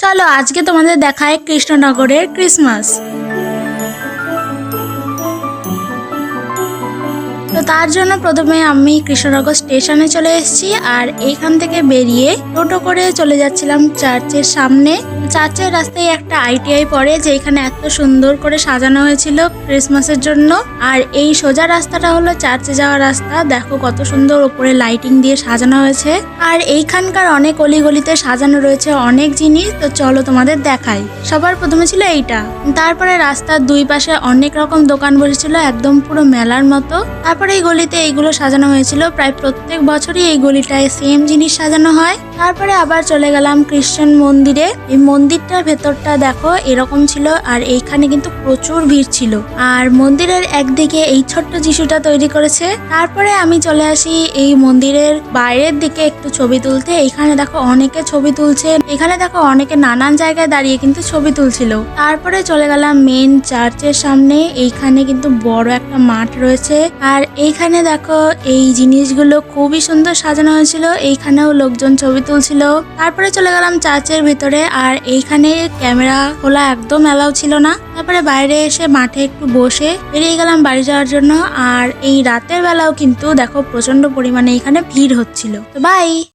চলো আজকে তোমাদের দেখায় কৃষ্ণনগরের ক্রিসমাস। তো তার জন্য প্রথমে আমি কৃষ্ণনগর স্টেশনে চলে এসেছি, আর এইখান থেকে বেরিয়ে টোটো করে চলে যাচ্ছিলাম চার্চের সামনে। চার্চের রাস্তায় একটা ITI পড়ে, যেখানে এত সুন্দর করে সাজানো হয়েছিল ক্রিসমাসের জন্য। আর এই সোজা রাস্তাটা হলো চার্চে যাওয়ার রাস্তা। দেখো কত সুন্দর উপরে লাইটিং দিয়ে সাজানো হয়েছে, আর এইখানকার অনেক অলিগলিতে সাজানো রয়েছে অনেক জিনিস। তো চলো তোমাদের দেখাই। সবার প্রথমে ছিল এইটা, তারপরে রাস্তার দুই পাশে অনেক রকম দোকান বসেছিল, একদম পুরো মেলার মতো। তারপরে এই গলিতে এইগুলো সাজানো হয়েছিল, প্রায় প্রত্যেক বছরই এই গলিটায় সেম জিনিস সাজানো হয়। তারপরে আবার চলে গেলাম খ্রিস্টান মন্দিরে। এই মন্দিরটার ভেতরটা দেখো এরকম ছিল, আর এইখানে কিন্তু প্রচুর ভিড় ছিল। আর মন্দিরের একদিকে এই ছোট্ট যিশুটা তৈরি করেছে। তারপরে আমি চলে আসি এই মন্দিরের বাইরের দিকে একটু ছবি তুলতে। এইখানে দেখো অনেকে ছবি তুলছে, এখানে দেখো অনেকে নানান জায়গায় দাঁড়িয়ে কিন্তু ছবি তুলছিল। তারপরে চলে গেলাম মেন চার্চের সামনে। এইখানে কিন্তু বড় একটা মাঠ রয়েছে, আর এইখানে দেখো এই জিনিসগুলো খুবই সুন্দর সাজানো হয়েছিল। এইখানেও লোকজন ছবি তুলছিল। তারপরে চলে গেলাম চার্চের ভিতরে, আর এইখানে ক্যামেরা খোলা একদম অ্যালাউ ছিল না। তারপরে বাইরে এসে মাঠে একটু বসে বেরিয়ে গেলাম বাড়ি যাওয়ার জন্য। আর এই রাতের বেলাও কিন্তু দেখো প্রচন্ড পরিমাণে এখানে ভিড় হচ্ছিল। তো বাই।